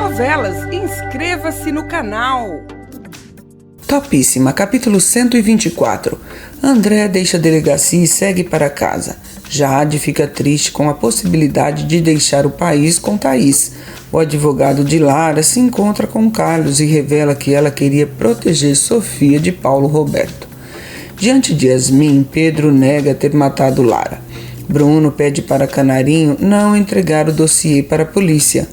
novelas. Inscreva-se no canal. Topíssima, capítulo 124. André deixa a delegacia e segue para casa. Jade fica triste com a possibilidade de deixar o país com Thaís. O advogado de Lara se encontra com Carlos e revela que ela queria proteger Sofia de Paulo Roberto. Diante de Yasmin, Pedro nega ter matado Lara. Bruno pede para Canarinho não entregar o dossiê para a polícia.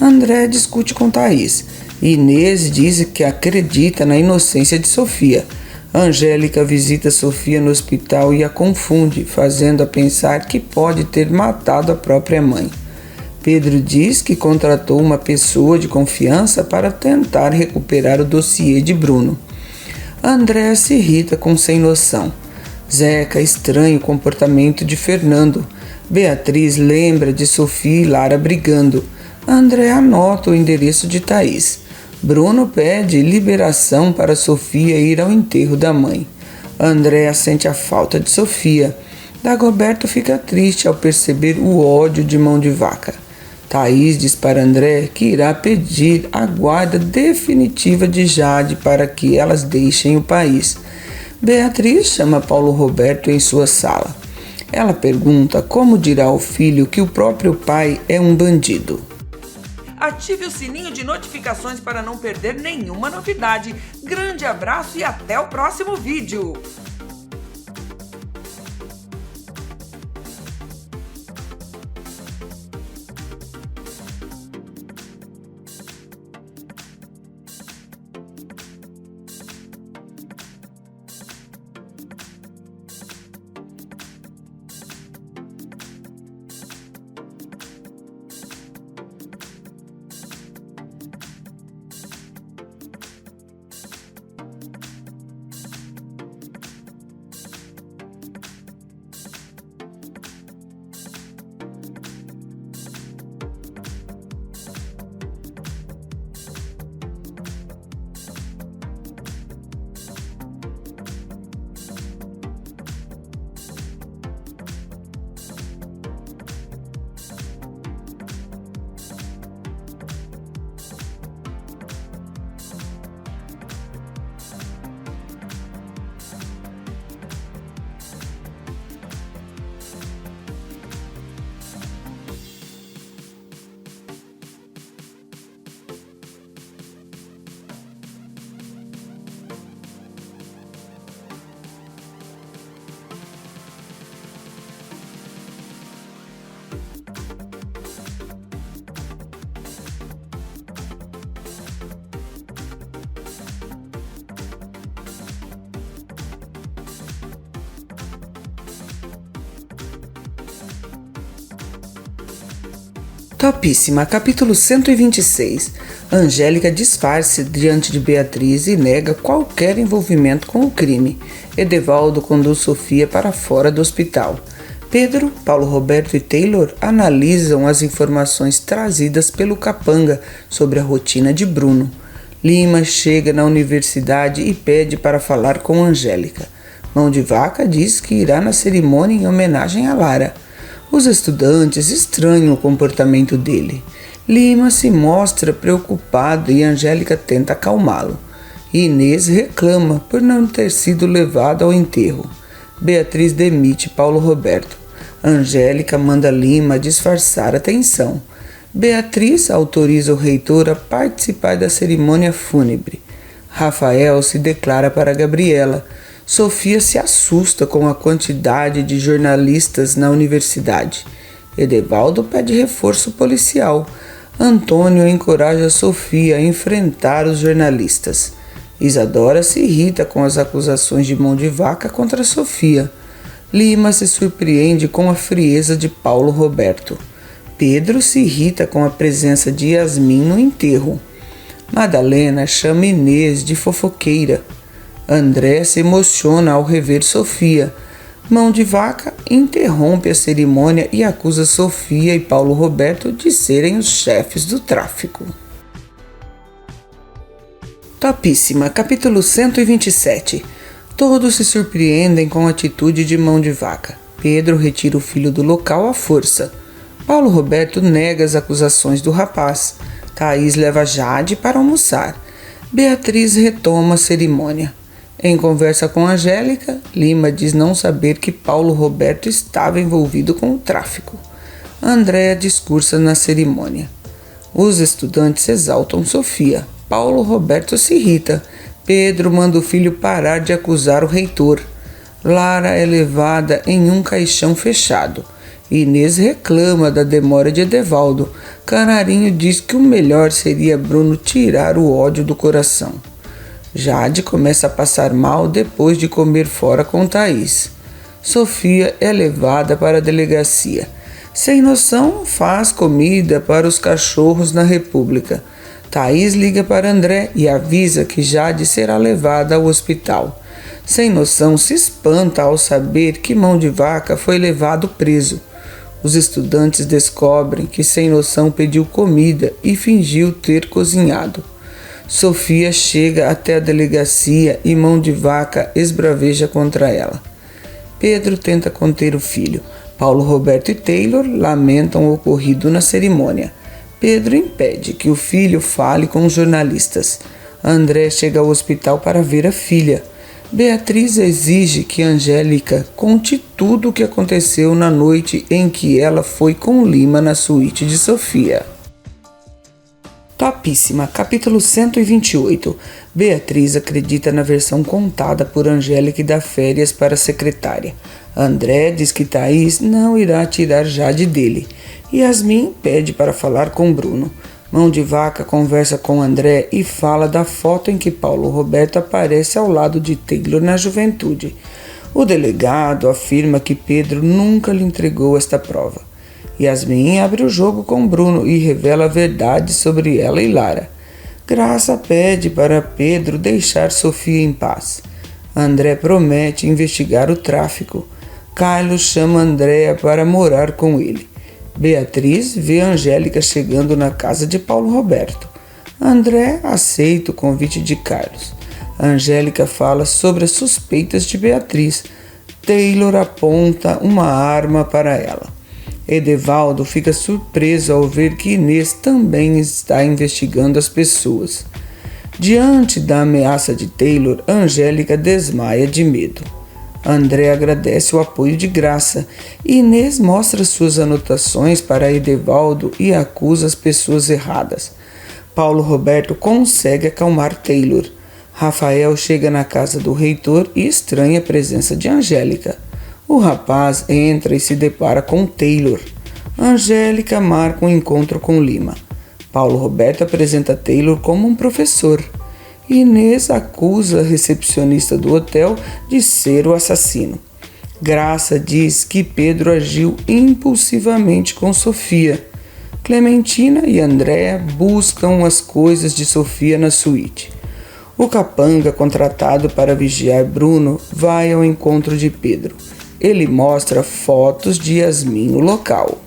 André discute com Thaís. Inês diz que acredita na inocência de Sofia. Angélica visita Sofia no hospital e a confunde, fazendo-a pensar que pode ter matado a própria mãe. Pedro diz que contratou uma pessoa de confiança para tentar recuperar o dossiê de Bruno. André se irrita com sem noção. Zeca estranha o comportamento de Fernando. Beatriz lembra de Sofia e Lara brigando. André anota o endereço de Thaís. Bruno pede liberação para Sofia ir ao enterro da mãe. André sente a falta de Sofia. Dagoberto fica triste ao perceber o ódio de Mão de Vaca. Thaís diz para André que irá pedir a guarda definitiva de Jade para que elas deixem o país. Beatriz chama Paulo Roberto em sua sala. Ela pergunta como dirá ao filho que o próprio pai é um bandido. Ative o sininho de notificações para não perder nenhuma novidade. Grande abraço e até o próximo vídeo! Topíssima, capítulo 126. Angélica disfarça diante de Beatriz e nega qualquer envolvimento com o crime. Edevaldo conduz Sofia para fora do hospital. Pedro, Paulo Roberto e Taylor analisam as informações trazidas pelo Capanga sobre a rotina de Bruno. Lima chega na universidade e pede para falar com Angélica. Mão de Vaca diz que irá na cerimônia em homenagem a Lara. Os estudantes estranham o comportamento dele. Lima se mostra preocupado e Angélica tenta acalmá-lo. Inês reclama por não ter sido levado ao enterro. Beatriz demite Paulo Roberto. Angélica manda Lima disfarçar a tensão. Beatriz autoriza o reitor a participar da cerimônia fúnebre. Rafael se declara para Gabriela. Sofia se assusta com a quantidade de jornalistas na universidade. Edevaldo pede reforço policial. Antônio encoraja Sofia a enfrentar os jornalistas. Isadora se irrita com as acusações de Mão de Vaca contra Sofia. Lima se surpreende com a frieza de Paulo Roberto. Pedro se irrita com a presença de Yasmin no enterro. Madalena chama Inês de fofoqueira. André se emociona ao rever Sofia. Mão de Vaca interrompe a cerimônia e acusa Sofia e Paulo Roberto de serem os chefes do tráfico. Topíssima, capítulo 127. Todos se surpreendem com a atitude de Mão de Vaca. Pedro retira o filho do local à força. Paulo Roberto nega as acusações do rapaz. Thaís leva Jade para almoçar. Beatriz retoma a cerimônia. Em conversa com Angélica, Lima diz não saber que Paulo Roberto estava envolvido com o tráfico. Andréa discursa na cerimônia. Os estudantes exaltam Sofia. Paulo Roberto se irrita. Pedro manda o filho parar de acusar o reitor. Lara é levada em um caixão fechado. Inês reclama da demora de Edevaldo. Canarinho diz que o melhor seria Bruno tirar o ódio do coração. Jade começa a passar mal depois de comer fora com Thaís. Sofia é levada para a delegacia. Sem noção, faz comida para os cachorros na República. Thaís liga para André e avisa que Jade será levada ao hospital. Sem noção se espanta ao saber que Mão de Vaca foi levado preso. Os estudantes descobrem que Sem Noção pediu comida e fingiu ter cozinhado. Sofia chega até a delegacia e Mão de Vaca esbraveja contra ela. Pedro tenta conter o filho. Paulo Roberto e Taylor lamentam o ocorrido na cerimônia. Pedro impede que o filho fale com os jornalistas. André chega ao hospital para ver a filha. Beatriz exige que Angélica conte tudo o que aconteceu na noite em que ela foi com Lima na suíte de Sofia. Topíssima, capítulo 128. Beatriz acredita na versão contada por Angélica e dá férias para a secretária. André diz que Thaís não irá tirar Jade dele. Yasmin pede para falar com Bruno. Mão de Vaca conversa com André e fala da foto em que Paulo Roberto aparece ao lado de Taylor na juventude. O delegado afirma que Pedro nunca lhe entregou esta prova. Yasmin abre o jogo com Bruno e revela a verdade sobre ela e Lara. Graça pede para Pedro deixar Sofia em paz. André promete investigar o tráfico. Carlos chama Andréa para morar com ele. Beatriz vê Angélica chegando na casa de Paulo Roberto. André aceita o convite de Carlos. Angélica fala sobre as suspeitas de Beatriz. Taylor aponta uma arma para ela. Edevaldo fica surpreso ao ver que Inês também está investigando as pessoas. Diante da ameaça de Taylor, Angélica desmaia de medo. André agradece o apoio de Graça. Inês mostra suas anotações para Edevaldo e acusa as pessoas erradas. Paulo Roberto consegue acalmar Taylor. Rafael chega na casa do reitor e estranha a presença de Angélica. O rapaz entra e se depara com Taylor. Angélica marca um encontro com Lima. Paulo Roberto apresenta Taylor como um professor. Inês acusa a recepcionista do hotel de ser o assassino. Graça diz que Pedro agiu impulsivamente com Sofia. Clementina e Andréa buscam as coisas de Sofia na suíte. O capanga, contratado para vigiar Bruno, vai ao encontro de Pedro. Ele mostra fotos de Yasmin no local.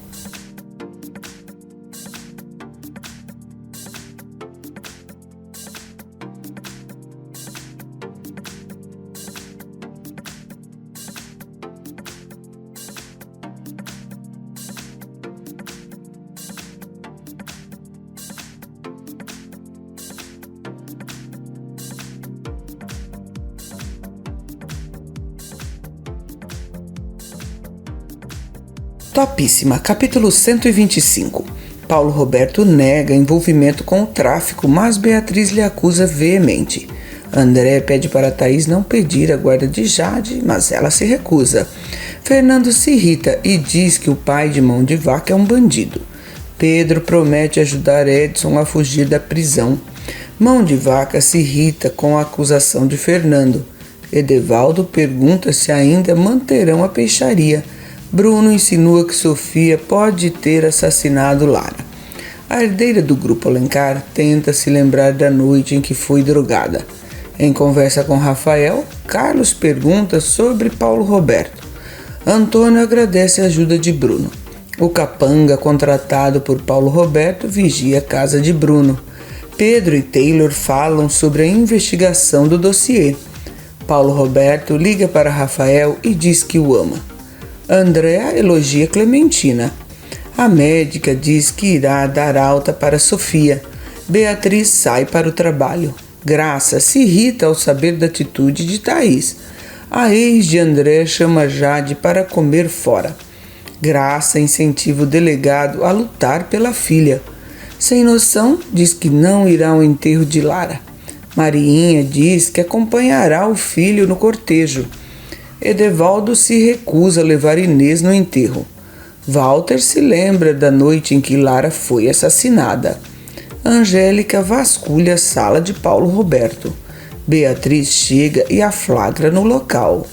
Topíssima, capítulo 125. Paulo Roberto nega envolvimento com o tráfico, mas Beatriz lhe acusa veemente. André pede para Thaís não pedir a guarda de Jade, mas ela se recusa. Fernando se irrita e diz que o pai de Mão de Vaca é um bandido. Pedro promete ajudar Edson a fugir da prisão. Mão de Vaca se irrita com a acusação de Fernando. Edevaldo pergunta se ainda manterão a peixaria. Bruno insinua que Sofia pode ter assassinado Lara. A herdeira do grupo Alencar tenta se lembrar da noite em que foi drogada. Em conversa com Rafael, Carlos pergunta sobre Paulo Roberto. Antônio agradece a ajuda de Bruno. O capanga, contratado por Paulo Roberto, vigia a casa de Bruno. Pedro e Taylor falam sobre a investigação do dossiê. Paulo Roberto liga para Rafael e diz que o ama. Andréa elogia Clementina. A médica diz que irá dar alta para Sofia. Beatriz sai para o trabalho. Graça se irrita ao saber da atitude de Thaís. A ex de André chama Jade para comer fora. Graça incentiva o delegado a lutar pela filha. Sem noção, diz que não irá ao enterro de Lara. Mariinha diz que acompanhará o filho no cortejo. Edevaldo se recusa a levar Inês no enterro. Walter se lembra da noite em que Lara foi assassinada. Angélica vasculha a sala de Paulo Roberto. Beatriz chega e a flagra no local.